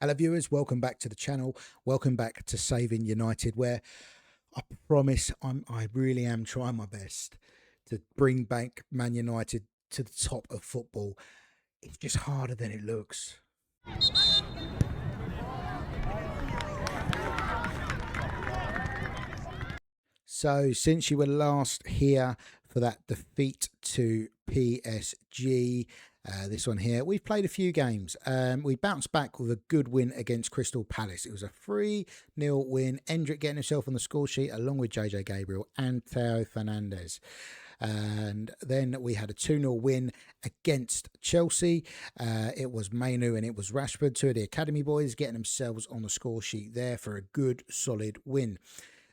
Hello viewers, welcome back to the channel. Welcome back to Saving United, where I promise I really am trying my best to bring back Man United to the top of football. It's just harder than it looks. So since you were last here for that defeat to PSG, this one here, we've played a few games. We bounced back with a good win against Crystal Palace. It was a 3-0 win. Endrick getting himself on the score sheet along with JJ Gabriel and Theo Fernandez. And then we had a 2-0 win against Chelsea. It was Mainu and it was Rashford, two of the academy boys, getting themselves on the score sheet there for a good, solid win.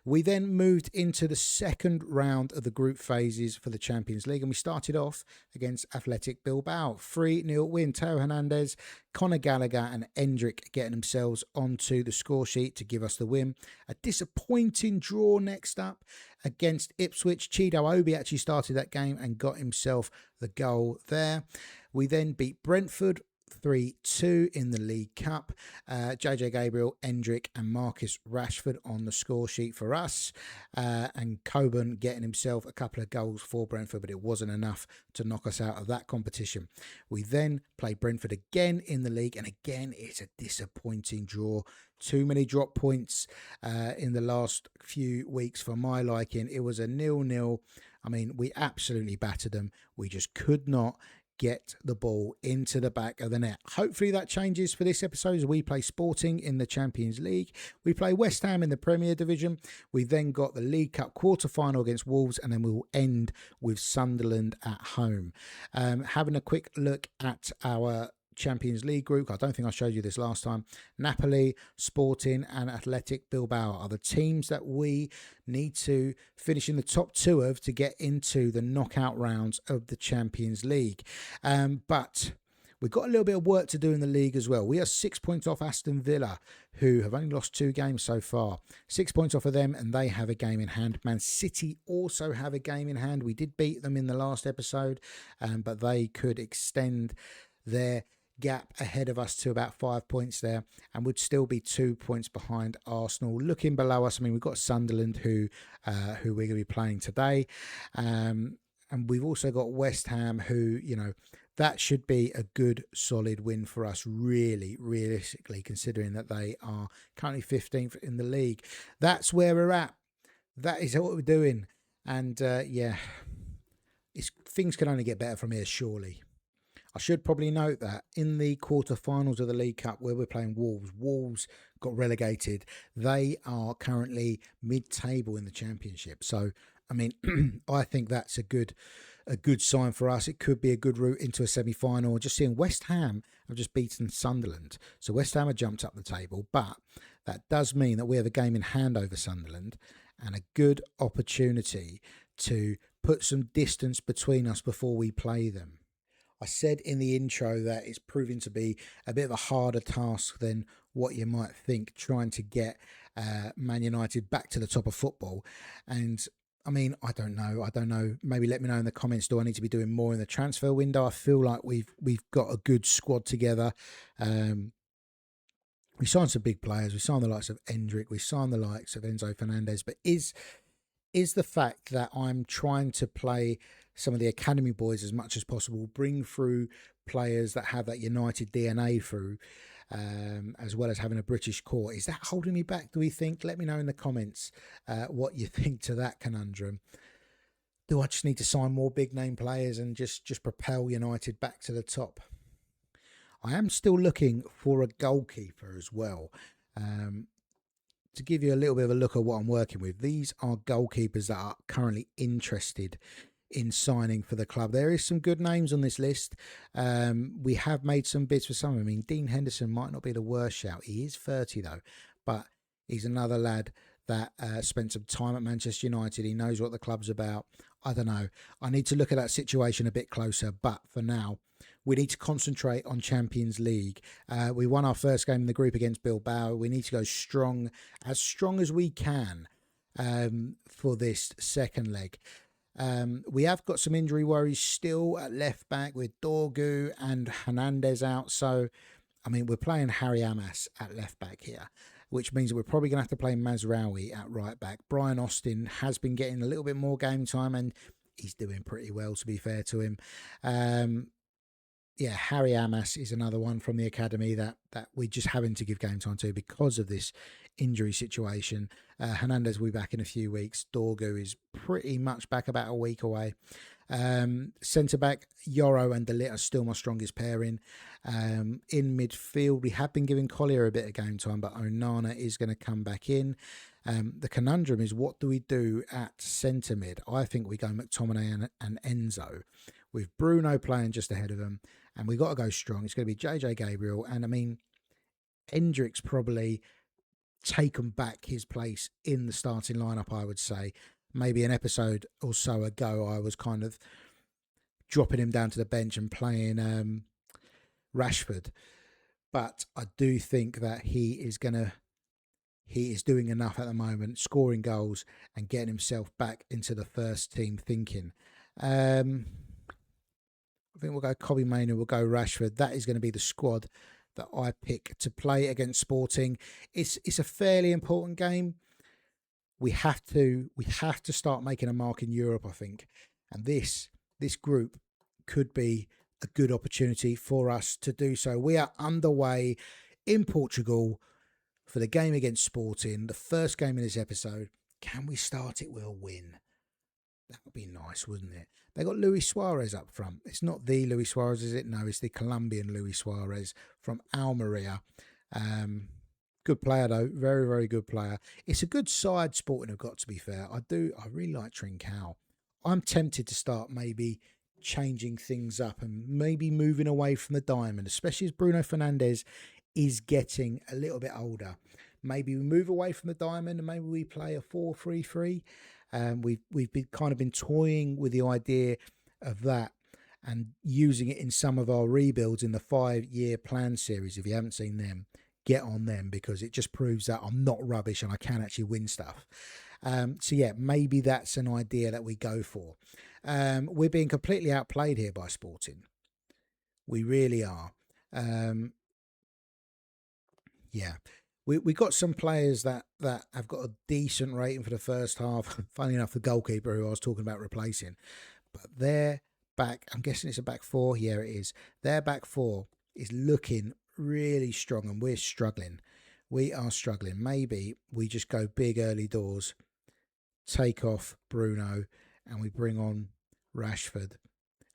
We then moved into the second round of the group phases for the Champions League, and we started off against Athletic Bilbao. 3-0 win. Theo Hernandez, Conor Gallagher and Endrick getting themselves onto the score sheet to give us the win. A disappointing draw next up against Ipswich. Chido Obi actually started that game and got himself the goal there. We then beat Brentford 3-2 in the League Cup. JJ Gabriel, Endrick and Marcus Rashford on the score sheet for us, and Coburn getting himself a couple of goals for Brentford, but it wasn't enough to knock us out of that competition. We then played Brentford again in the league, and again it's a disappointing draw. Too many drop points in the last few weeks for my liking. It was a 0-0. I mean, we absolutely battered them. We just could not get the ball into the back of the net. Hopefully that changes for this episode as we play Sporting in the Champions League. We play West Ham in the Premier Division. We then got the League Cup quarter-final against Wolves, and then we'll end with Sunderland at home. Having a quick look at our Champions League group, I don't think I showed you this last time. Napoli, Sporting and Athletic Bilbao are the teams that we need to finish in the top two of to get into the knockout rounds of the Champions League. But we've got a little bit of work to do in the league as well. We are 6 points off Aston Villa, who have only lost 2 games so far. 6 points off of them, and they have a game in hand. Man City also have a game in hand. We did beat them in the last episode, but they could extend their gap ahead of us to about 5 points there, and would still be 2 points behind Arsenal. Looking below us, I mean, we've got Sunderland who we're going to be playing today, and we've also got West Ham, who, you know, that should be a good solid win for us, really, realistically, considering that they are currently 15th in the league. That's where we're at. That is what we're doing, and yeah, things can only get better from here, surely. I should probably note that in the quarterfinals of the League Cup, where we're playing Wolves, Wolves got relegated. They are currently mid-table in the Championship. So, I mean, I think that's a good sign for us. It could be a good route into a semi-final. Just seeing West Ham have just beaten Sunderland. So West Ham have jumped up the table, but that does mean that we have a game in hand over Sunderland and a good opportunity to put some distance between us before we play them. I said in the intro that it's proving to be a bit of a harder task than what you might think, trying to get Man United back to the top of football. And I mean, I don't know. Maybe let me know in the comments. Do I need to be doing more in the transfer window? I feel like we've got a good squad together. We signed some big players. We signed the likes of Endrick. We signed the likes of Enzo Fernandez. But is the fact that I'm trying to play some of the academy boys as much as possible, bring through players that have that United DNA through, as well as having a British core, is that holding me back, do we think? Let me know in the comments what you think to that conundrum. Do I just need to sign more big name players and just propel United back to the top? I am still looking for a goalkeeper as well. To give you a little bit of a look at what I'm working with, these are goalkeepers that are currently interested in signing for the club. There is some good names on this list. We have made some bids for some. I mean, Dean Henderson might not be the worst shout. He is 30 though, but he's another lad that spent some time at Manchester United. He knows what the club's about. I don't know. I need to look at that situation a bit closer, but for now, we need to concentrate on Champions League. We won our first game in the group against Bilbao. We need to go strong as we can for this second leg. We have got some injury worries still at left back with Dorgu and Hernandez out. So I mean, we're playing Harry Amas at left back here, which means that we're probably going to have to play Mazraoui at right back. Brian Austin has been getting a little bit more game time, and he's doing pretty well, to be fair to him. Yeah, Harry Amas is another one from the academy that we're just having to give game time to because of this injury situation. Hernandez will be back in a few weeks. Dorgu is pretty much back about a week away. Centre back, Yoro and Delit are still my strongest pairing. In midfield, we have been giving Collier a bit of game time, but Onana is going to come back in. The conundrum is, what do we do at centre mid? I think we go McTominay and Enzo, with Bruno playing just ahead of them. And we've got to go strong. It's going to be JJ Gabriel. And I mean, Hendrick's probably taken back his place in the starting lineup, I would say. Maybe an episode or so ago, I was kind of dropping him down to the bench and playing Rashford. But I do think that he is doing enough at the moment, scoring goals and getting himself back into the first team thinking. I think we'll go Kobbie Mainoo, we'll go Rashford. That is going to be the squad that I pick to play against Sporting. It's a fairly important game. We have to start making a mark in Europe, I think. And this group could be a good opportunity for us to do so. We are underway in Portugal for the game against Sporting, the first game in this episode. Can we start it with a win? That would be nice, wouldn't it? They got Luis Suarez up front. It's not the Luis Suarez, is it? No, it's the Colombian Luis Suarez from Almeria. Good player, though. Very, very good player. It's a good side Sporting have got, to be fair. I really like Trincao. I'm tempted to start maybe changing things up and maybe moving away from the diamond, especially as Bruno Fernandes is getting a little bit older. Maybe we move away from the diamond and maybe we play a 4-3-3. We've been toying with the idea of that and using it in some of our rebuilds in the 5-year plan series. If you haven't seen them, get on them, because it just proves that I'm not rubbish and I can actually win stuff. So yeah, maybe that's an idea that we go for. We're being completely outplayed here by Sporting. We really are. Yeah. We got some players that have got a decent rating for the first half. Funny enough, the goalkeeper who I was talking about replacing. But their back, I'm guessing it's a back four. Yeah, it is. Their back four is looking really strong and we're struggling. We are struggling. Maybe we just go big early doors, take off Bruno, and we bring on Rashford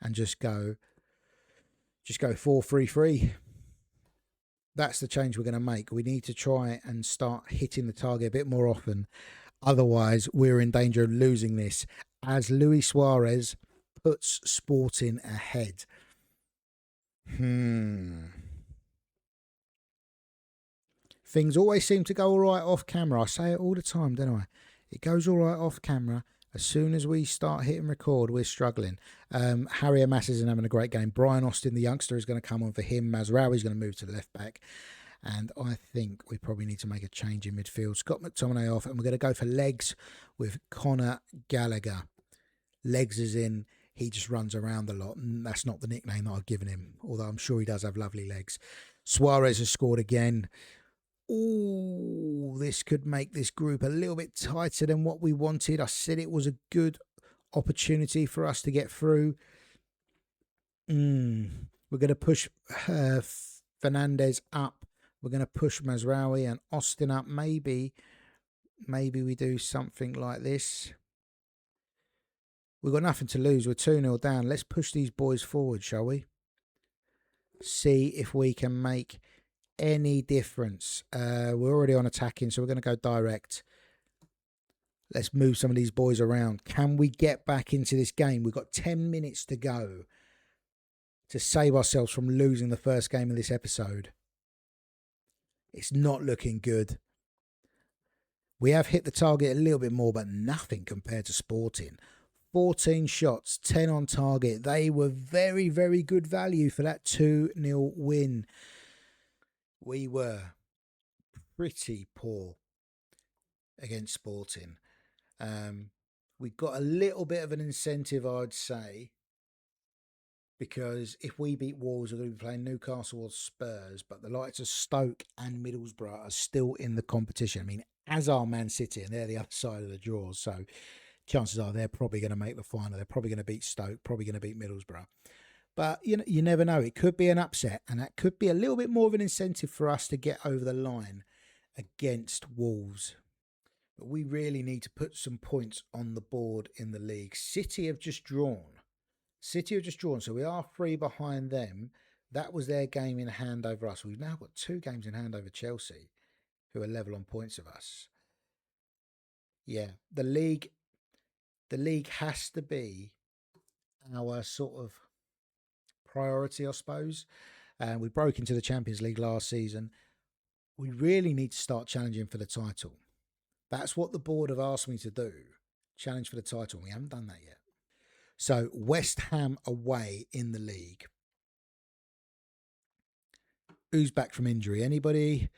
and just go 4-3-3. That's the change we're going to make. We need to try and start hitting the target a bit more often. Otherwise, we're in danger of losing this as Luis Suarez puts Sporting ahead. Things always seem to go all right off camera. I say it all the time, don't I? It goes all right off camera. As soon as we start hitting record, we're struggling. Harry Amas isn't having a great game. Brian Austin, the youngster, is going to come on for him. Mazraoui is going to move to the left back. And I think we probably need to make a change in midfield. Scott McTominay off, and we're going to go for legs with Conor Gallagher. Legs is in. He just runs around a lot, and that's not the nickname that I've given him, although I'm sure he does have lovely legs. Suarez has scored again. Oh, this could make this group a little bit tighter than what we wanted. I said it was a good opportunity for us to get through. We're going to push Fernandes up. We're going to push Mazraoui and Austin up. Maybe we do something like this. We've got nothing to lose. We're 2-0 down. Let's push these boys forward, shall we? See if we can make any difference. We're already on attacking, so we're going to go direct. Let's move some of these boys around. Can we get back into this game? We've got 10 minutes to go to save ourselves from losing the first game of this episode. It's not looking good. We have hit the target a little bit more, but nothing compared to Sporting. 14 shots, 10 on target. They were very, very good value for that 2-0 win. We were pretty poor against Sporting. We got a little bit of an incentive, I'd say, because if we beat Wolves, we're going to be playing Newcastle or Spurs, but the likes of Stoke and Middlesbrough are still in the competition. I mean, as are Man City, and they're the other side of the draw. So chances are they're probably going to make the final. They're probably going to beat Stoke, probably going to beat Middlesbrough. But you never know. It could be an upset, and that could be a little bit more of an incentive for us to get over the line against Wolves. But we really need to put some points on the board in the league. City have just drawn. So we are 3 behind them. That was their game in hand over us. We've now got 2 games in hand over Chelsea, who are level on points of us. Yeah, the league has to be our sort of priority, I suppose. We broke into the Champions League last season. We really need to start challenging for the title. That's what the board have asked me to do. Challenge for the title. We haven't done that yet. So West Ham away in the league. Who's back from injury? Anybody?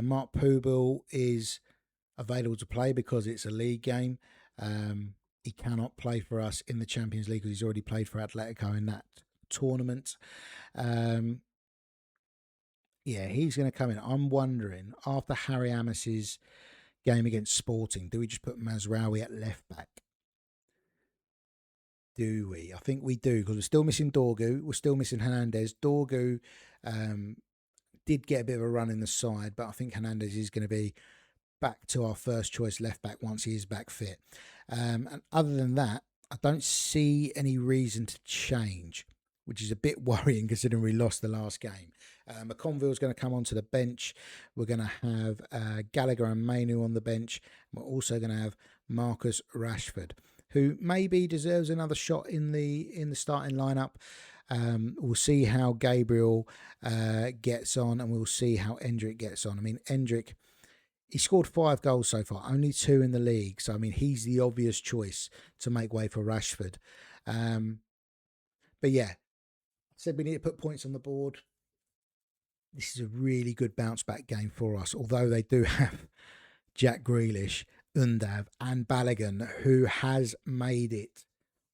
Mark Poobel is available to play because it's a league game. He cannot play for us in the Champions League because he's already played for Atletico in that tournament. Yeah, he's going to come in. I'm wondering, after Harry Amos's game against Sporting, do we just put Mazraoui at left back? Do we? I think we do, because we're still missing Dorgu. We're still missing Hernandez. Dorgu did get a bit of a run in the side, but I think Hernandez is going to be back to our first choice left back once he is back fit. And other than that, I don't see any reason to change, which is a bit worrying considering we lost the last game. McConville's going to come onto the bench. We're going to have Gallagher and Mainu on the bench. We're also going to have Marcus Rashford, who maybe deserves another shot in the starting lineup. We'll see how Gabriel gets on, and we'll see how Endrick gets on. I mean, Endrick, he scored 5 goals so far, only 2 in the league. So, I mean, he's the obvious choice to make way for Rashford. But yeah, I said we need to put points on the board. This is a really good bounce back game for us, although they do have Jack Grealish, Undav and Balogun, who has made it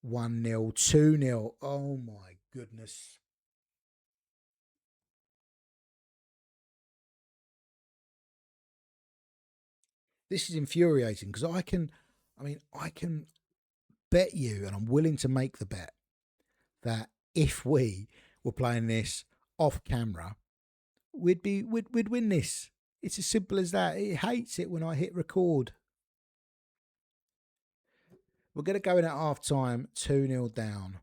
1-0, 2-0. Oh my goodness. This is infuriating because I can bet you, and I'm willing to make the bet, that if we were playing this off camera, we'd win this. It's as simple as that. It hates it when I hit record. We're going to go in at half time, 2-0 down.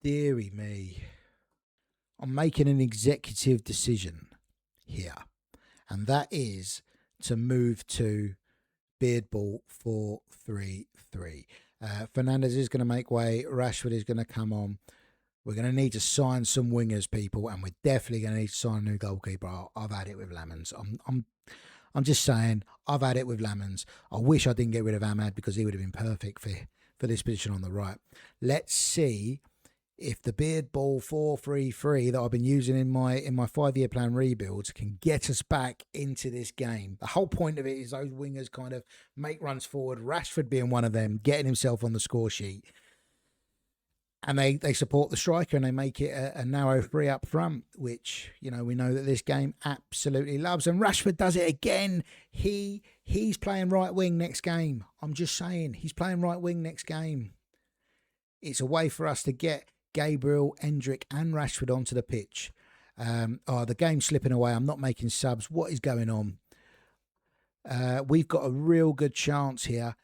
Deary me. I'm making an executive decision here, and that is to move to beard ball 4-3-3. Fernandez is going to make way. Rashford is going to come on. We're going to need to sign some wingers, people, and we're definitely going to need to sign a new goalkeeper. I've had it with Lamans. I'm just saying, I've had it with Lamans. I wish I didn't get rid of Ahmad because he would have been perfect for this position on the right. Let's see if the beard ball 4-3-3 that I've been using in my 5-year plan rebuilds can get us back into this game. The whole point of it is those wingers kind of make runs forward, Rashford being one of them, getting himself on the score sheet. And they support the striker and they make it a narrow 3 up front, which, we know that this game absolutely loves. And Rashford does it again. He's playing right wing next game. I'm just saying, he's playing right wing next game. It's a way for us to get Gabriel, Endrick and Rashford onto the pitch. The game's slipping away. I'm not making subs. What is going on? We've got a real good chance here.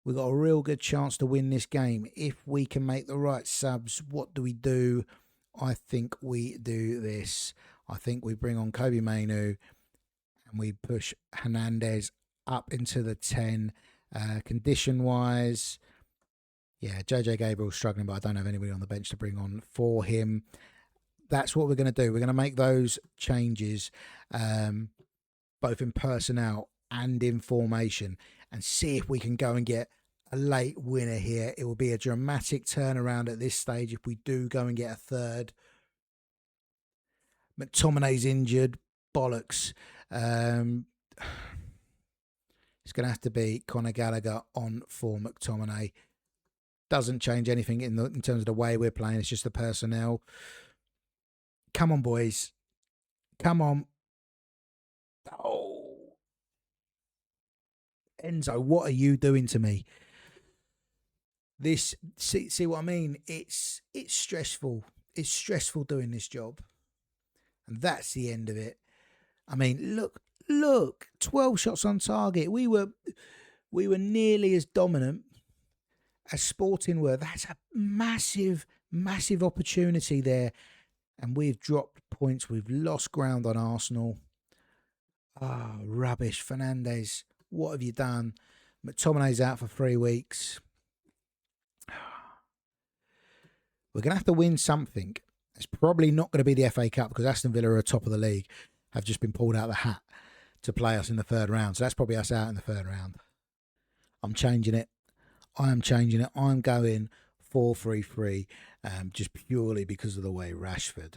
We've got a real good chance to win this game. If we can make the right subs, what do? I think we do this. I think we bring on Kobe Mainu and we push Hernandez up into the 10. Condition-wise, yeah, JJ Gabriel's struggling, but I don't have anybody on the bench to bring on for him. That's what we're going to do. We're going to make those changes, both in personnel and in formation, and see if we can go and get a late winner here. It will be a dramatic turnaround at this stage if we do go and get a third. McTominay's injured. Bollocks. It's going to have to be Conor Gallagher on for McTominay. doesn't change anything in terms of the way we're playing. It's just the personnel. Come on, boys. Come on. Oh, Enzo, what are you doing to me? This, see what I mean? It's stressful. It's stressful doing this job, and that's the end of it. I mean, look, 12 shots on target. We were nearly as dominant as Sporting were. That's a massive, massive opportunity there, and we've dropped points. We've lost ground on Arsenal. Ah, oh, rubbish. Fernandes, what have you done? McTominay's out for 3 weeks. We're going to have to win something. It's probably not going to be the FA Cup because Aston Villa are top of the league, have just been pulled out of the hat to play us in the 3rd round. So that's probably us out in the 3rd round. I'm changing it. I am changing it. I'm going 4-3-3 just purely because of the way Rashford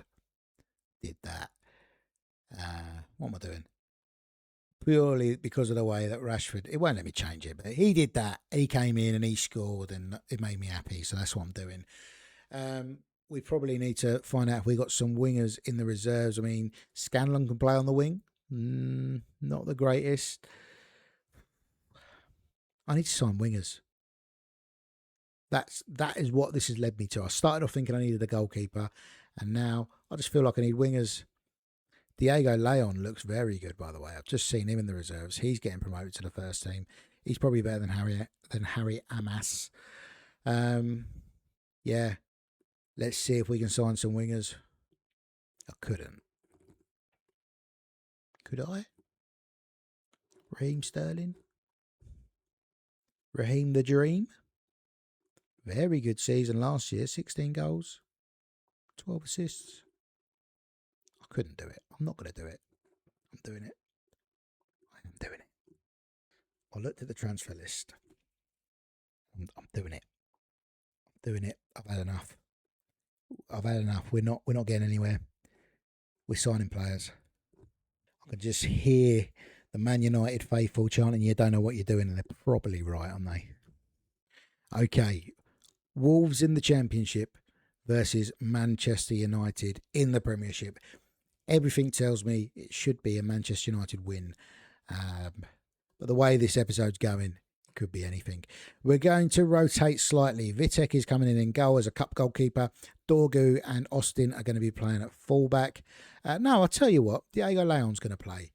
did that. What am I doing? Purely because of the way that Rashford, it won't let me change it, but he did that. He came in and he scored and it made me happy. So that's what I'm doing. We probably need to find out if we got some wingers in the reserves. I mean, Scanlon can play on the wing. Not the greatest. I need to sign wingers. That is what this has led me to. I started off thinking I needed a goalkeeper, and now I just feel like I need wingers. Diego Leon looks very good, by the way. I've just seen him in the reserves. He's getting promoted to the first team. He's probably better than Harry Amas. Yeah. Let's see if we can sign some wingers. I couldn't. Could I? Raheem Sterling? Raheem the Dream? Very good season last year. 16 goals. 12 assists. I couldn't do it. I'm not going to do it. I'm doing it. I am doing it. I looked at the transfer list. I'm doing it. I'm doing it. I've had enough. We're not getting anywhere. We're signing players. I can just hear the Man United faithful chanting, "You don't know what you're doing," and they're probably right, aren't they? Okay. Wolves in the Championship versus Manchester United in the Premiership. Everything tells me it should be a Manchester United win. But the way this episode's going, it could be anything. We're going to rotate slightly. Vitek is coming in goal as a cup goalkeeper. Dorgu and Austin are going to be playing at fullback. No, I'll tell you what, Diego Leon's going to play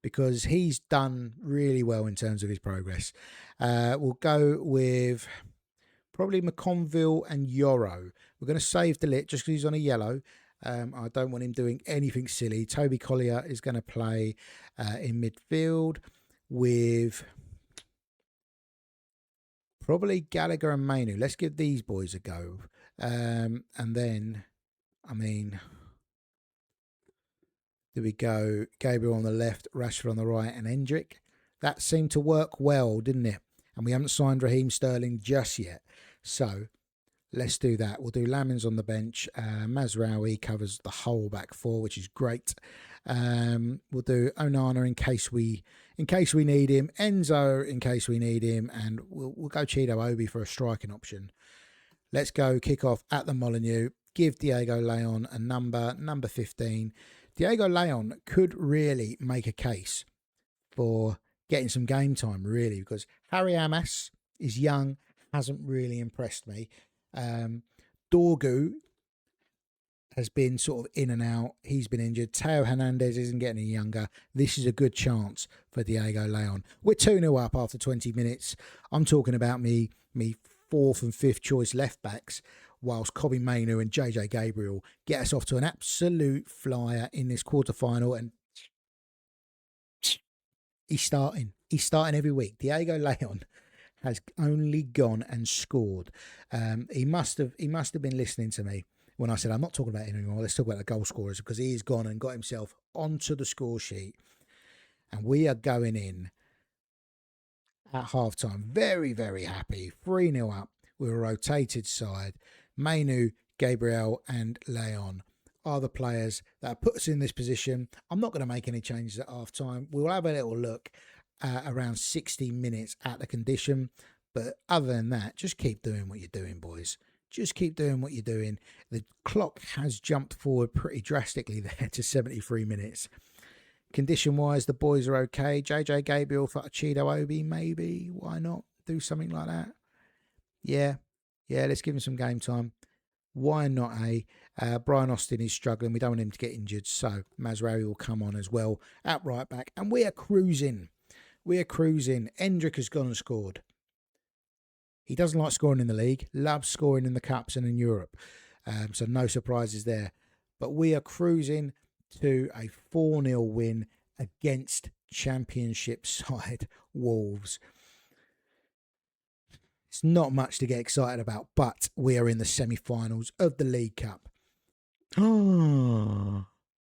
because he's done really well in terms of his progress. We'll go with probably McConville and Yoro. We're going to save De Ligt just because he's on a yellow. I don't want him doing anything silly. Toby Collier is going to play in midfield with probably Gallagher and Mainu. Let's give these boys a go. And then, I mean, do we go Gabriel on the left, Rashford on the right, and Hendrick? That seemed to work well, didn't it? And we haven't signed Raheem Sterling just yet. So let's do that. We'll do Lamins on the bench. Mazraoui covers the whole back 4, which is great. We'll do Onana in case we need him. Enzo in case we need him, and we'll go Chido Obi for a striking option. Let's go kick off at the Molineux. Give Diego Leon a number 15. Diego Leon could really make a case for getting some game time, really, because Harry Amas is young, hasn't really impressed me. Dorgu has been sort of in and out. He's been injured. Teo Hernandez isn't getting any younger. This is a good chance for Diego Leon. We're 2-0 up after 20 minutes. I'm talking about me 4th and 5th choice left backs, whilst Kobbie Mainoo and JJ Gabriel get us off to an absolute flyer in this quarterfinal. And he's starting. He's starting every week. Diego Leon has only gone and scored. He must have been listening to me when I said I'm not talking about him anymore. Let's talk about the goal scorers, because he's gone and got himself onto the score sheet. And we are going in at halftime very, very happy. 3-0 up with a rotated side. Mainoo, Gabriel and Leon are the players that put us in this position. I'm not going to make any changes at halftime. We'll have a little look around 60 minutes at the condition. But other than that, just keep doing what you're doing, boys. Just keep doing what you're doing. The clock has jumped forward pretty drastically there to 73 minutes. Condition-wise, the boys are okay. JJ Gabriel for Chido Obi, maybe. Why not do something like that? Yeah, let's give him some game time. Why not, eh? Brian Austin is struggling. We don't want him to get injured, so Mazraoui will come on as well at right back. And we are cruising. Endrick has gone and scored. He doesn't like scoring in the league, loves scoring in the Cups and in Europe. So no surprises there. But we are cruising to a 4-0 win against Championship side Wolves. It's not much to get excited about, but we are in the semi-finals of the League Cup. Oh,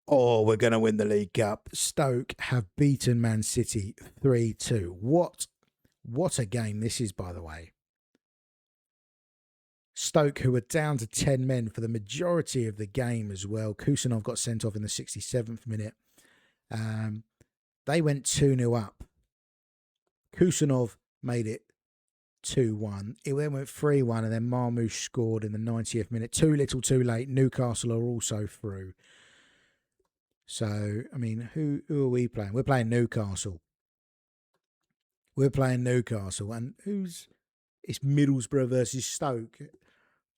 we're going to win the League Cup. Stoke have beaten Man City 3-2. What a game this is, by the way. Stoke, who were down to 10 men for the majority of the game as well. Kusanov got sent off in the 67th minute. They went 2-0 up. Kusanov made it 2-1. It then went 3-1, and then Marmoush scored in the 90th minute. Too little, too late. Newcastle are also through. So, I mean, who are we playing? We're playing Newcastle. And it's Middlesbrough versus Stoke.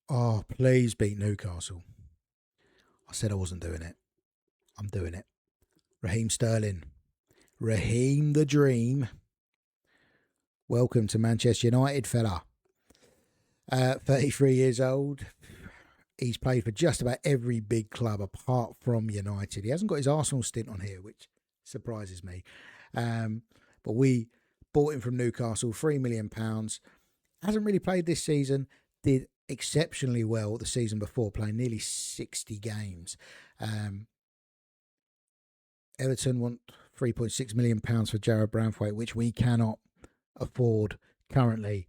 Oh, please beat Newcastle. I said I wasn't doing it. I'm doing it. Raheem Sterling. Raheem the Dream. Welcome to Manchester United, fella. 33 years old. He's played for just about every big club apart from United. He hasn't got his Arsenal stint on here, which surprises me. But we bought him from Newcastle, £3 million. Hasn't really played this season. Did exceptionally well the season before, playing nearly 60 games. Everton want £3.6 million for Jarrad Branthwaite, which we cannot afford currently.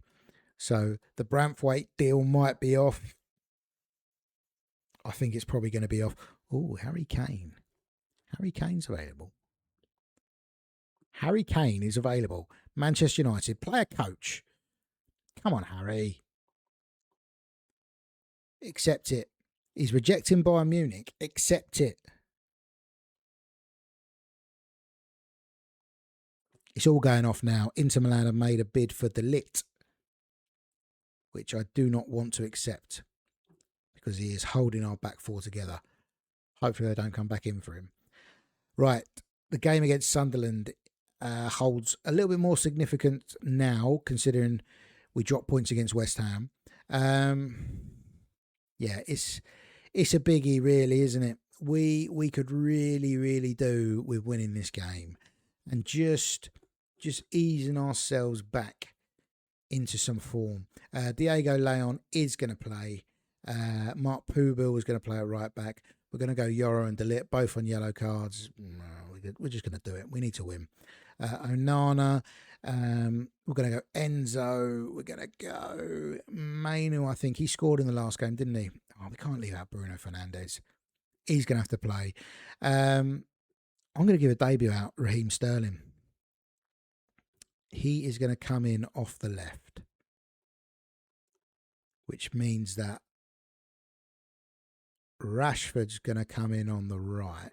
So the Branthwaite deal might be off. I think it's probably going to be off. Oh, Harry Kane. Harry Kane's available. Harry Kane is available. Manchester United, player coach. Come on, Harry. Accept it. He's rejecting Bayern Munich. Accept it. It's all going off now. Inter Milan have made a bid for De Ligt, which I do not want to accept because he is holding our back four together. Hopefully they don't come back in for him. Right, the game against Sunderland holds a little bit more significance now, considering we dropped points against West Ham. Yeah, it's a biggie, really, isn't it? We could really do with winning this game and just easing ourselves back into some form. Diego Leon is going to play. Mark Pubil is going to play at right back. We're going to go Yoro and De Ligt, both on yellow cards. No, we're just going to do it. We need to win. Onana. We're going to go Enzo. We're going to go Mainu. I think he scored in the last game, didn't he? Oh, we can't leave out Bruno Fernandes. He's going to have to play. I'm going to give a debut out, Raheem Sterling. He is going to come in off the left, which means that Rashford's going to come in on the right.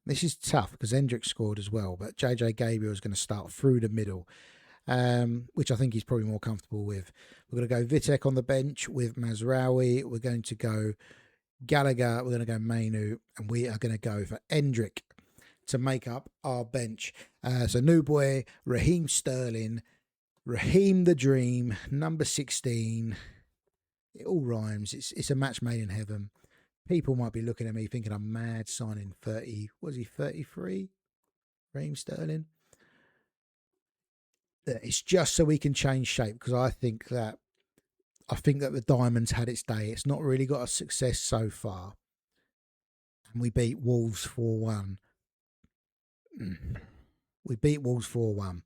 This is tough because Hendrick scored as well, but JJ Gabriel is going to start through the middle, which I think he's probably more comfortable with. We're going to go Vitek on the bench with Mazraoui. We're going to go Gallagher. We're going to go Mainu, and we are going to go for Hendrick to make up our bench. So new boy, Raheem Sterling, Raheem the Dream, number 16. It all rhymes. It's a match made in heaven. People might be looking at me thinking I'm mad signing 30. Was he 33? Raheem Sterling. It's just so we can change shape because I think that the Diamonds had its day. It's not really got a success so far. And we beat Wolves 4-1. We beat Wolves 4-1.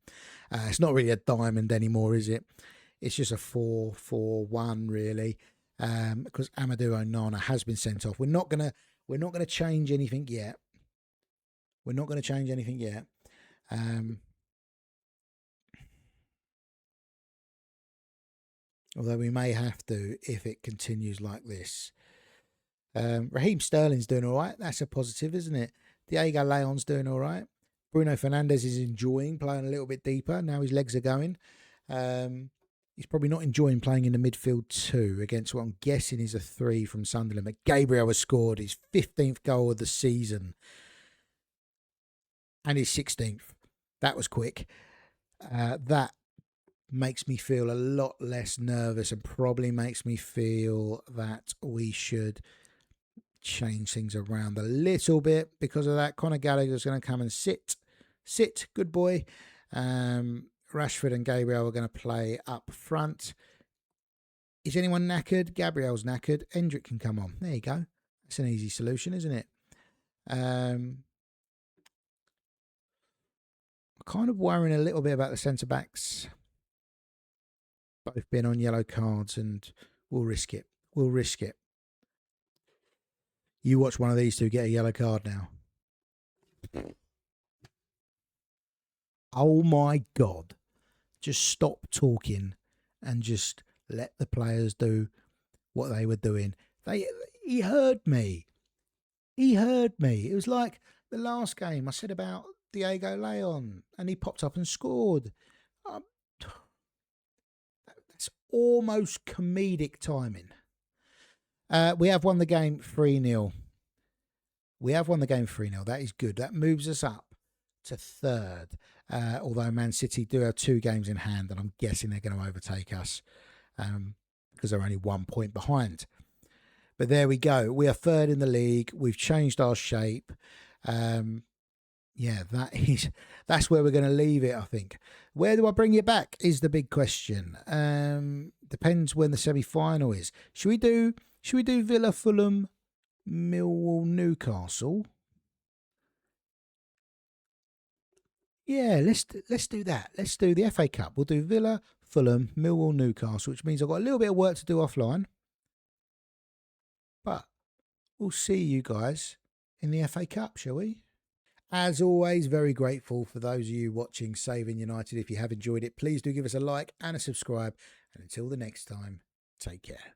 It's not really a diamond anymore, is it? It's just a 4-4-1 really. Because Amadou Onana has been sent off. We're not gonna change anything yet. although we may have to if it continues like this. Raheem Sterling's doing all right. That's a positive, isn't it? Diego Leon's doing all right. Bruno Fernandes is enjoying playing a little bit deeper. Now his legs are going. He's probably not enjoying playing in the midfield 2 against what I'm guessing is a 3 from Sunderland. But Gabriel has scored his 15th goal of the season and his 16th. That was quick. That makes me feel a lot less nervous and probably makes me feel that we should change things around a little bit because of that. Conor Gallagher's going to come and sit, good boy. Rashford and Gabriel are going to play up front. Is anyone knackered? Gabriel's knackered. Hendrick can come on. There you go. That's an easy solution, isn't it? I'm kind of worrying a little bit about the centre backs. Both been on yellow cards, and we'll risk it. We'll risk it. You watch one of these two get a yellow card now. Oh my God. Just stop talking and just let the players do what they were doing. He heard me. He heard me. It was like the last game I said about Diego Leon, and he popped up and scored. That's almost comedic timing. We have won the game 3-0. We have won the game 3-0. That is good. That moves us up to 3rd. Although Man City do have 2 games in hand, and I'm guessing they're going to overtake us because they're only 1 point behind. But there we go. We are 3rd in the league. We've changed our shape. Yeah, that's where we're going to leave it, I think. Where do I bring it back is the big question. Depends when the semi-final is. Should we do Villa, Fulham, Millwall, Newcastle? Yeah, let's do that. Let's do the FA Cup. We'll do Villa, Fulham, Millwall, Newcastle, which means I've got a little bit of work to do offline. But we'll see you guys in the FA Cup, shall we? As always, very grateful for those of you watching Saving United. If you have enjoyed it, please do give us a like and a subscribe. And until the next time, take care.